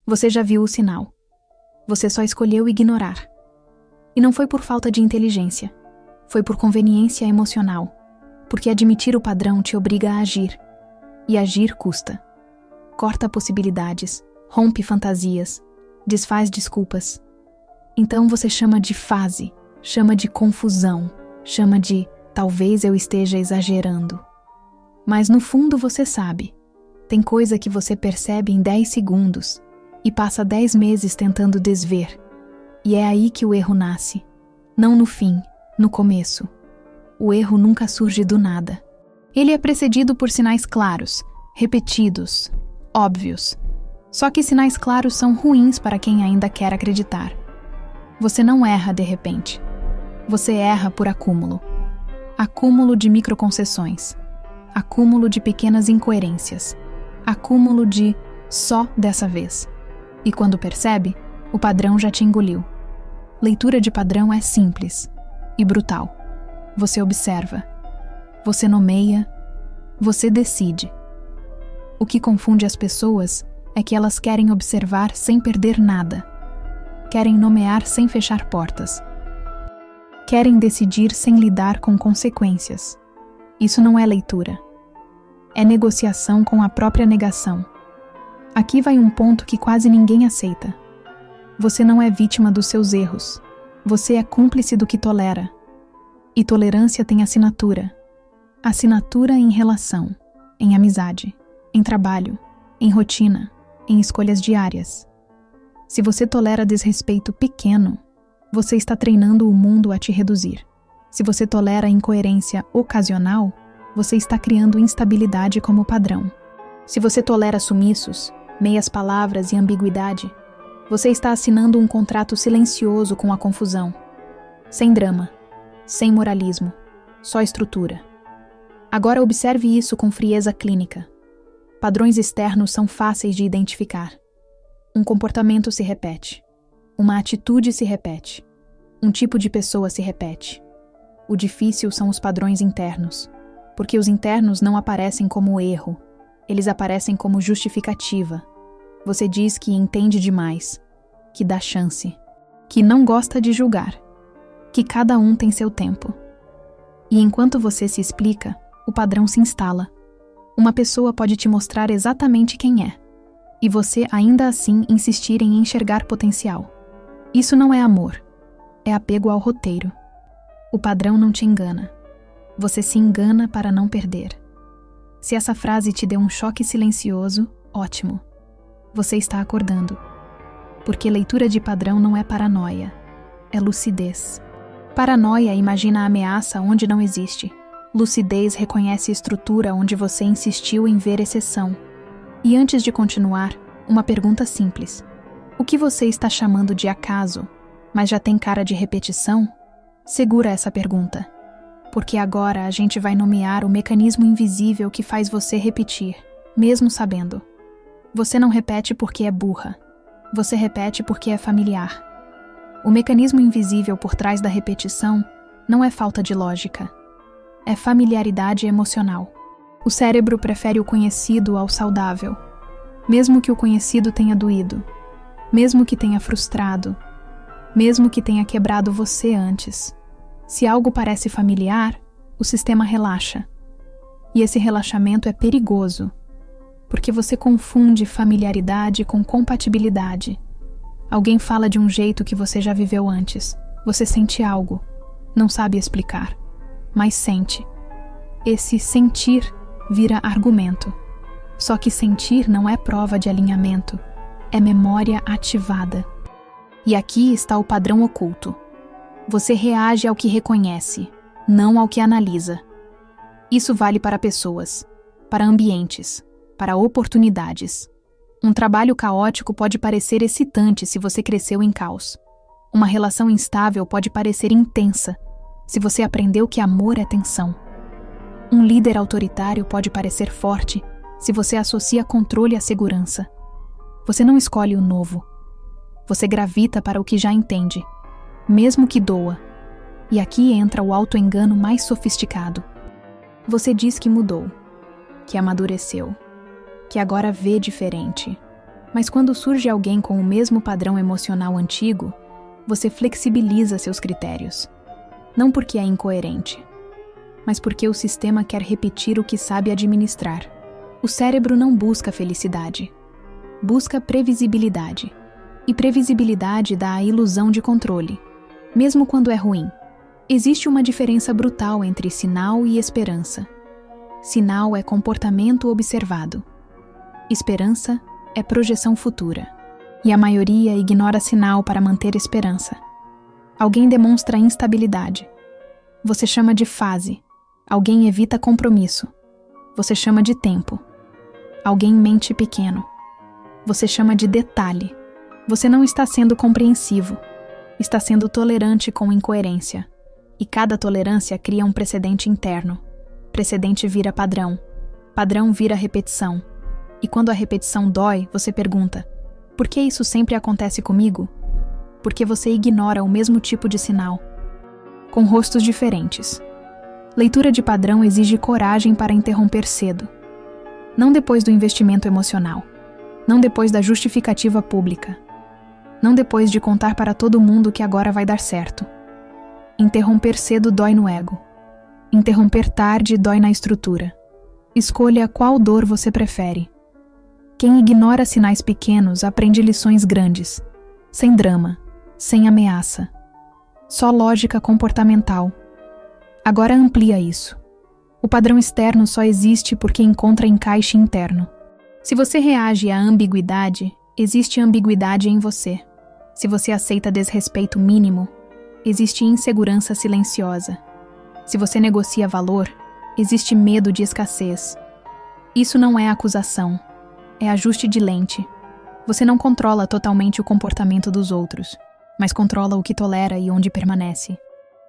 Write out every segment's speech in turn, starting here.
Você já viu o sinal. Você só escolheu ignorar. E não foi por falta de inteligência. Foi por conveniência emocional. Porque admitir o padrão te obriga a agir. E agir custa. Corta possibilidades, rompe fantasias, desfaz desculpas. Então você chama de fase, chama de confusão, chama de talvez eu esteja exagerando. Mas no fundo você sabe. Tem coisa que você percebe em 10 segundos e passa 10 meses tentando desver. E é aí que o erro nasce. Não no fim, no começo. O erro nunca surge do nada. Ele é precedido por sinais claros, repetidos, óbvios. Só que sinais claros são ruins para quem ainda quer acreditar. Você não erra de repente. Você erra por acúmulo. Acúmulo de microconcessões. Acúmulo de pequenas incoerências. Acúmulo de só dessa vez. E quando percebe, o padrão já te engoliu. Leitura de padrão é simples e brutal. Você observa. Você nomeia. Você decide. O que confunde as pessoas é que elas querem observar sem perder nada. Querem nomear sem fechar portas. Querem decidir sem lidar com consequências. Isso não é leitura. É negociação com a própria negação. Aqui vai um ponto que quase ninguém aceita. Você não é vítima dos seus erros. Você é cúmplice do que tolera. E tolerância tem assinatura. Assinatura em relação, em amizade, em trabalho, em rotina, em escolhas diárias. Se você tolera desrespeito pequeno, você está treinando o mundo a te reduzir. Se você tolera incoerência ocasional, você está criando instabilidade como padrão. Se você tolera sumiços, meias palavras e ambiguidade, você está assinando um contrato silencioso com a confusão. Sem drama, sem moralismo, só estrutura. Agora observe isso com frieza clínica. Padrões externos são fáceis de identificar. Um comportamento se repete. Uma atitude se repete. Um tipo de pessoa se repete. O difícil são os padrões internos, porque os internos não aparecem como erro, eles aparecem como justificativa. Você diz que entende demais, que dá chance, que não gosta de julgar, que cada um tem seu tempo. E enquanto você se explica, o padrão se instala. Uma pessoa pode te mostrar exatamente quem é, e você ainda assim insistir em enxergar potencial. Isso não é amor, é apego ao roteiro. O padrão não te engana. Você se engana para não perder. Se essa frase te deu um choque silencioso, ótimo. Você está acordando. Porque leitura de padrão não é paranoia, é lucidez. Paranoia imagina a ameaça onde não existe. Lucidez reconhece estrutura onde você insistiu em ver exceção. E antes de continuar, uma pergunta simples. O que você está chamando de acaso, mas já tem cara de repetição? Segura essa pergunta. Porque agora a gente vai nomear o mecanismo invisível que faz você repetir, mesmo sabendo. Você não repete porque é burra. Você repete porque é familiar. O mecanismo invisível por trás da repetição não é falta de lógica. É familiaridade emocional. O cérebro prefere o conhecido ao saudável. Mesmo que o conhecido tenha doído. Mesmo que tenha frustrado. Mesmo que tenha quebrado você antes. Se algo parece familiar, o sistema relaxa. E esse relaxamento é perigoso, porque você confunde familiaridade com compatibilidade. Alguém fala de um jeito que você já viveu antes. Você sente algo, não sabe explicar, mas sente. Esse sentir vira argumento. Só que sentir não é prova de alinhamento, é memória ativada. E aqui está o padrão oculto. Você reage ao que reconhece, não ao que analisa. Isso vale para pessoas, para ambientes, para oportunidades. Um trabalho caótico pode parecer excitante se você cresceu em caos. Uma relação instável pode parecer intensa se você aprendeu que amor é tensão. Um líder autoritário pode parecer forte se você associa controle à segurança. Você não escolhe o novo. Você gravita para o que já entende, mesmo que doa. E aqui entra o autoengano mais sofisticado. Você diz que mudou, que amadureceu, que agora vê diferente. Mas quando surge alguém com o mesmo padrão emocional antigo, você flexibiliza seus critérios. Não porque é incoerente, mas porque o sistema quer repetir o que sabe administrar. O cérebro não busca felicidade, busca previsibilidade. E previsibilidade dá a ilusão de controle, mesmo quando é ruim. Existe uma diferença brutal entre sinal e esperança. Sinal é comportamento observado. Esperança é projeção futura. E a maioria ignora sinal para manter esperança. Alguém demonstra instabilidade. Você chama de fase. Alguém evita compromisso. Você chama de tempo. Alguém mente pequeno. Você chama de detalhe. Você não está sendo compreensivo. Está sendo tolerante com incoerência. E cada tolerância cria um precedente interno. Precedente vira padrão. Padrão vira repetição. E quando a repetição dói, você pergunta: por que isso sempre acontece comigo? Porque você ignora o mesmo tipo de sinal, com rostos diferentes. Leitura de padrão exige coragem para interromper cedo. Não depois do investimento emocional. Não depois da justificativa pública. Não depois de contar para todo mundo que agora vai dar certo. Interromper cedo dói no ego. Interromper tarde dói na estrutura. Escolha qual dor você prefere. Quem ignora sinais pequenos aprende lições grandes, sem drama, sem ameaça. Só lógica comportamental. Agora amplia isso. O padrão externo só existe porque encontra encaixe interno. Se você reage à ambiguidade, existe ambiguidade em você. Se você aceita desrespeito mínimo, existe insegurança silenciosa. Se você negocia valor, existe medo de escassez. Isso não é acusação, é ajuste de lente. Você não controla totalmente o comportamento dos outros, mas controla o que tolera e onde permanece.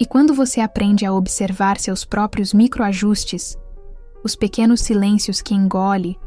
E quando você aprende a observar seus próprios microajustes, os pequenos silêncios que engole,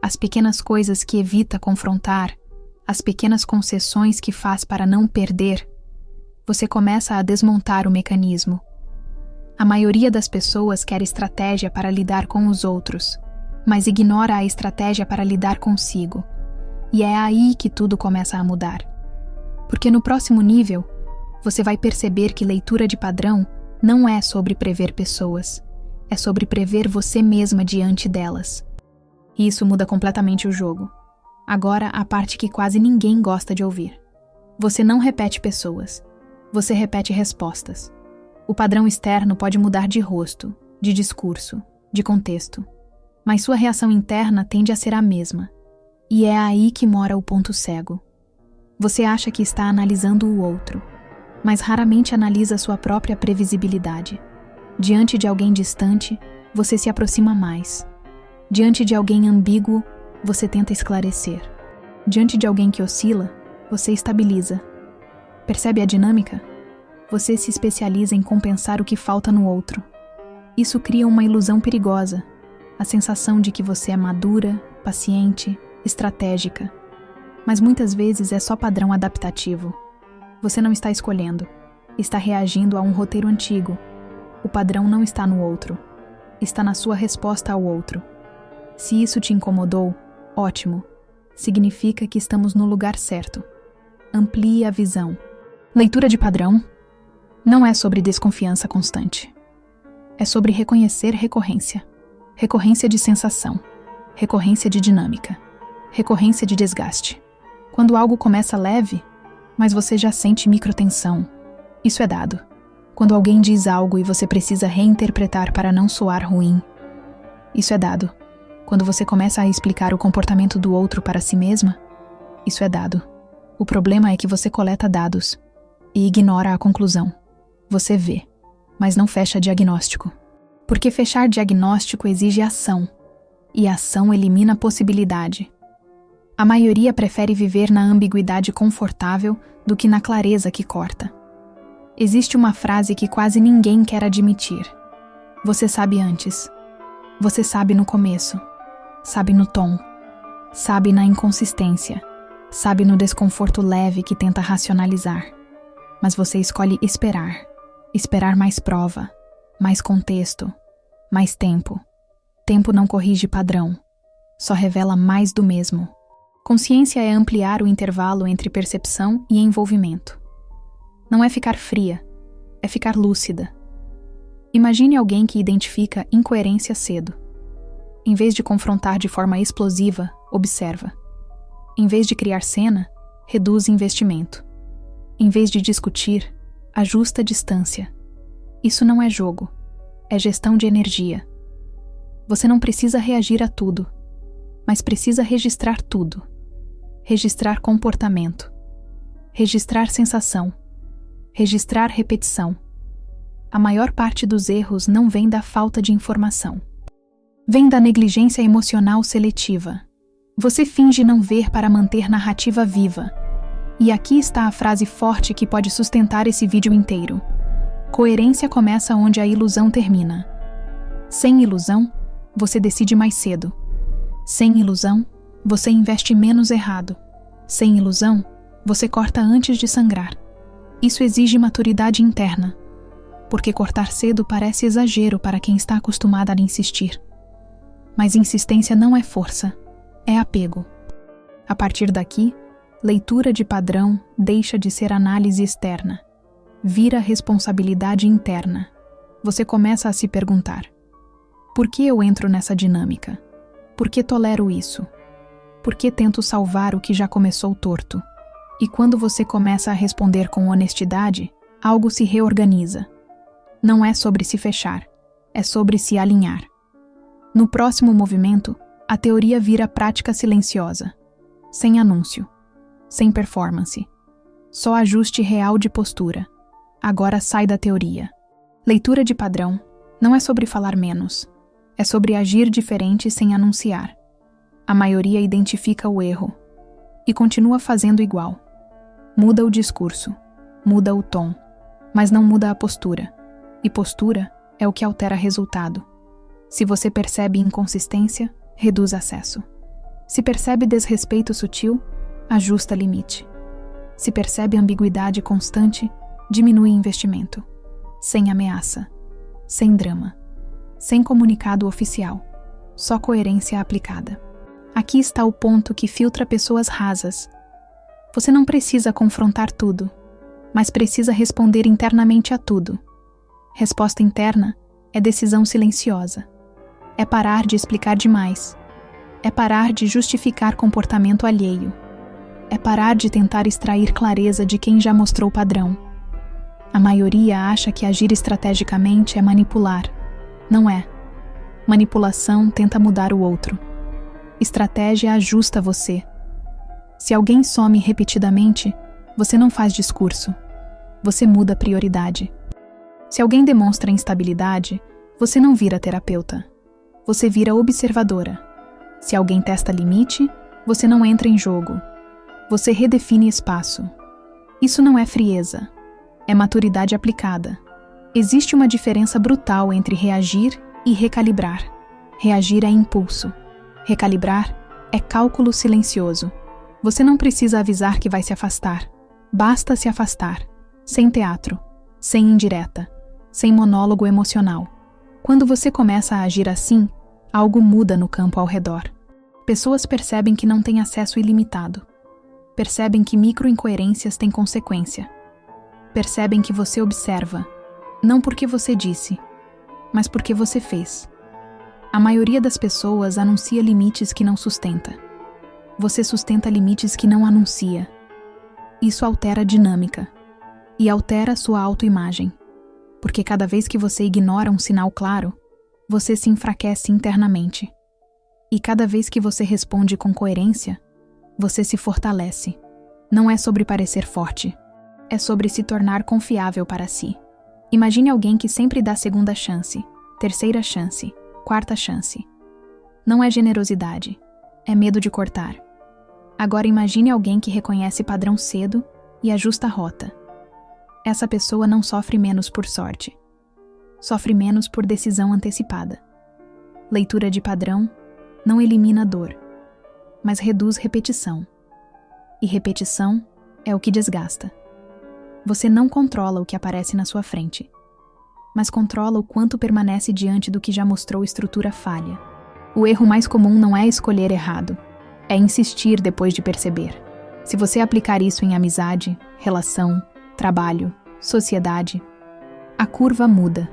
as pequenas coisas que evita confrontar, as pequenas concessões que faz para não perder, você começa a desmontar o mecanismo. A maioria das pessoas quer estratégia para lidar com os outros, mas ignora a estratégia para lidar consigo. E é aí que tudo começa a mudar. Porque no próximo nível, você vai perceber que leitura de padrão não é sobre prever pessoas, é sobre prever você mesma diante delas. E isso muda completamente o jogo. Agora, a parte que quase ninguém gosta de ouvir. Você não repete pessoas, você repete respostas. O padrão externo pode mudar de rosto, de discurso, de contexto, mas sua reação interna tende a ser a mesma. E é aí que mora o ponto cego. Você acha que está analisando o outro, mas raramente analisa sua própria previsibilidade. Diante de alguém distante, você se aproxima mais. Diante de alguém ambíguo, você tenta esclarecer. Diante de alguém que oscila, você estabiliza. Percebe a dinâmica? Você se especializa em compensar o que falta no outro. Isso cria uma ilusão perigosa, a sensação de que você é madura, paciente, estratégica. Mas muitas vezes é só padrão adaptativo. Você não está escolhendo, está reagindo a um roteiro antigo. O padrão não está no outro, está na sua resposta ao outro. Se isso te incomodou, ótimo. Significa que estamos no lugar certo. Amplie a visão. Leitura de padrão não é sobre desconfiança constante. É sobre reconhecer recorrência. Recorrência de sensação. Recorrência de dinâmica. Recorrência de desgaste. Quando algo começa leve, mas você já sente microtensão. Isso é dado. Quando alguém diz algo e você precisa reinterpretar para não soar ruim. Isso é dado. Quando você começa a explicar o comportamento do outro para si mesma, isso é dado. O problema é que você coleta dados e ignora a conclusão. Você vê, mas não fecha diagnóstico. Porque fechar diagnóstico exige ação, e ação elimina possibilidade. A maioria prefere viver na ambiguidade confortável do que na clareza que corta. Existe uma frase que quase ninguém quer admitir. Você sabe antes. Você sabe no começo. Sabe no tom, sabe na inconsistência, sabe no desconforto leve que tenta racionalizar. Mas você escolhe esperar mais prova, mais contexto, mais tempo. Tempo não corrige padrão, só revela mais do mesmo. Consciência é ampliar o intervalo entre percepção e envolvimento. Não é ficar fria, é ficar lúcida. Imagine alguém que identifica incoerência cedo. Em vez de confrontar de forma explosiva, observa. Em vez de criar cena, reduz investimento. Em vez de discutir, ajusta distância. Isso não é jogo, é gestão de energia. Você não precisa reagir a tudo, mas precisa registrar tudo. Registrar comportamento. Registrar sensação. Registrar repetição. A maior parte dos erros não vem da falta de informação. Vem da negligência emocional seletiva. Você finge não ver para manter narrativa viva. E aqui está a frase forte que pode sustentar esse vídeo inteiro. Coerência começa onde a ilusão termina. Sem ilusão, você decide mais cedo. Sem ilusão, você investe menos errado. Sem ilusão, você corta antes de sangrar. Isso exige maturidade interna, porque cortar cedo parece exagero para quem está acostumado a insistir. Mas insistência não é força, é apego. A partir daqui, leitura de padrão deixa de ser análise externa. Vira responsabilidade interna. Você começa a se perguntar: por que eu entro nessa dinâmica? Por que tolero isso? Por que tento salvar o que já começou torto? E quando você começa a responder com honestidade, algo se reorganiza. Não é sobre se fechar, é sobre se alinhar. No próximo movimento, a teoria vira prática silenciosa. Sem anúncio, sem performance. Só ajuste real de postura. Agora sai da teoria. Leitura de padrão não é sobre falar menos. É sobre agir diferente sem anunciar. A maioria identifica o erro e continua fazendo igual. Muda o discurso, muda o tom, mas não muda a postura. E postura é o que altera resultado. Se você percebe inconsistência, reduz acesso. Se percebe desrespeito sutil, ajusta limite. Se percebe ambiguidade constante, diminui investimento. Sem ameaça, sem drama, sem comunicado oficial, só coerência aplicada. Aqui está o ponto que filtra pessoas rasas. Você não precisa confrontar tudo, mas precisa responder internamente a tudo. Resposta interna é decisão silenciosa. É parar de explicar demais. É parar de justificar comportamento alheio. É parar de tentar extrair clareza de quem já mostrou padrão. A maioria acha que agir estrategicamente é manipular. Não é. Manipulação tenta mudar o outro. Estratégia ajusta você. Se alguém some repetidamente, você não faz discurso. Você muda a prioridade. Se alguém demonstra instabilidade, você não vira terapeuta. Você vira observadora. Se alguém testa limite, você não entra em jogo. Você redefine espaço. Isso não é frieza. É maturidade aplicada. Existe uma diferença brutal entre reagir e recalibrar. Reagir é impulso. Recalibrar é cálculo silencioso. Você não precisa avisar que vai se afastar. Basta se afastar. Sem teatro. Sem indireta. Sem monólogo emocional. Quando você começa a agir assim, algo muda no campo ao redor. Pessoas percebem que não têm acesso ilimitado. Percebem que microincoerências têm consequência. Percebem que você observa, não porque você disse, mas porque você fez. A maioria das pessoas anuncia limites que não sustenta. Você sustenta limites que não anuncia. Isso altera a dinâmica e altera sua autoimagem, porque cada vez que você ignora um sinal claro, você se enfraquece internamente. E cada vez que você responde com coerência, você se fortalece. Não é sobre parecer forte, é sobre se tornar confiável para si. Imagine alguém que sempre dá segunda chance, terceira chance, quarta chance. Não é generosidade, é medo de cortar. Agora imagine alguém que reconhece padrão cedo e ajusta a rota. Essa pessoa não sofre menos por sorte. Sofre menos por decisão antecipada. Leitura de padrão não elimina dor, mas reduz repetição. E repetição é o que desgasta. Você não controla o que aparece na sua frente, mas controla o quanto permanece diante do que já mostrou estrutura falha. O erro mais comum não é escolher errado, É insistir depois de perceber. Se você aplicar isso em amizade, relação, trabalho, sociedade, a curva muda,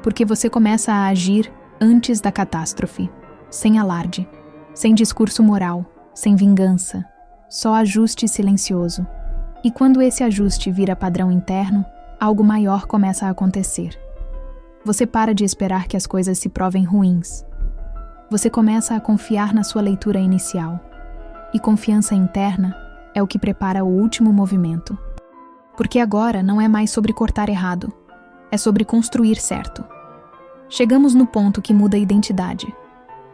porque você começa a agir antes da catástrofe, sem alarde, sem discurso moral, sem vingança, só ajuste silencioso. E quando esse ajuste vira padrão interno, algo maior começa a acontecer. Você para de esperar que as coisas se provem ruins. Você começa a confiar na sua leitura inicial. E confiança interna é o que prepara o último movimento. Porque agora não é mais sobre cortar errado, é sobre construir certo. Chegamos no ponto que muda a identidade.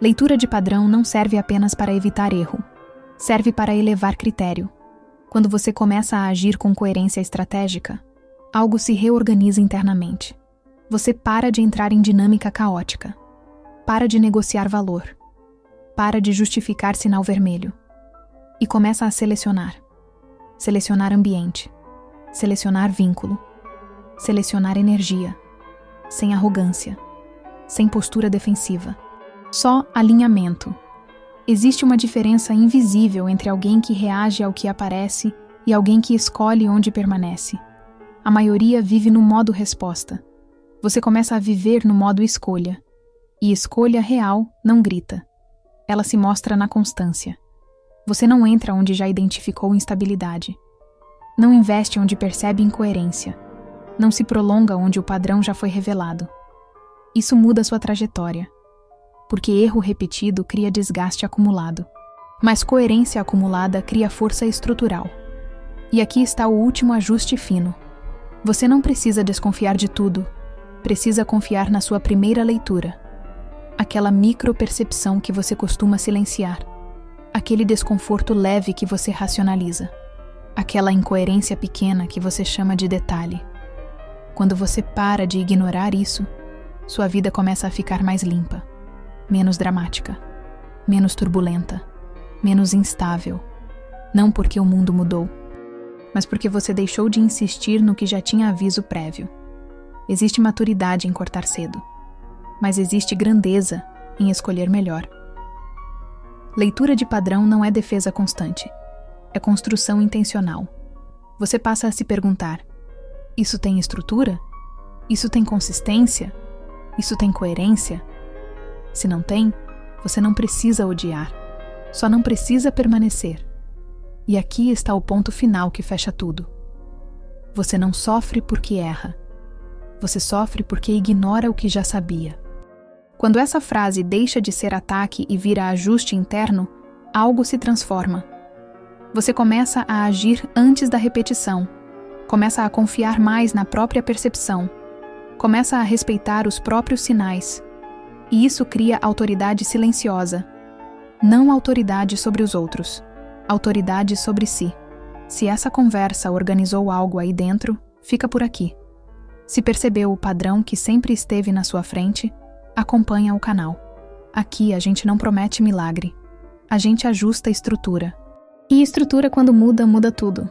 Leitura de padrão não serve apenas para evitar erro, serve para elevar critério. Quando você começa a agir com coerência estratégica, algo se reorganiza internamente. Você para de entrar em dinâmica caótica, para de negociar valor, para de justificar sinal vermelho e começa a selecionar. Selecionar ambiente, selecionar vínculo, selecionar energia, sem arrogância, sem postura defensiva, só alinhamento. Existe uma diferença invisível entre alguém que reage ao que aparece e alguém que escolhe onde permanece. A maioria vive no modo resposta. Você começa a viver no modo escolha. E escolha real não grita. Ela se mostra na constância. Você não entra onde já identificou instabilidade. Não investe onde percebe incoerência. Não se prolonga onde o padrão já foi revelado. Isso muda sua trajetória. Porque erro repetido cria desgaste acumulado. Mas coerência acumulada cria força estrutural. E aqui está o último ajuste fino. Você não precisa desconfiar de tudo. Precisa confiar na sua primeira leitura. Aquela micropercepção que você costuma silenciar. Aquele desconforto leve que você racionaliza. Aquela incoerência pequena que você chama de detalhe. Quando você para de ignorar isso, sua vida começa a ficar mais limpa. Menos dramática, menos turbulenta, menos instável. Não porque o mundo mudou, mas porque você deixou de insistir no que já tinha aviso prévio. Existe maturidade em cortar cedo, mas existe grandeza em escolher melhor. Leitura de padrão não é defesa constante, é construção intencional. Você passa a se perguntar: isso tem estrutura? Isso tem consistência? Isso tem coerência? Se não tem, você não precisa odiar, só não precisa permanecer. E aqui está o ponto final que fecha tudo. Você não sofre porque erra. Você sofre porque ignora o que já sabia. Quando essa frase deixa de ser ataque e vira ajuste interno, algo se transforma. Você começa a agir antes da repetição, começa a confiar mais na própria percepção, começa a respeitar os próprios sinais. E isso cria autoridade silenciosa. Não autoridade sobre os outros, autoridade sobre si. Se essa conversa organizou algo aí dentro, fica por aqui. Se percebeu o padrão que sempre esteve na sua frente, acompanha o canal. Aqui a gente não promete milagre. A gente ajusta a estrutura. E estrutura, quando muda, muda tudo.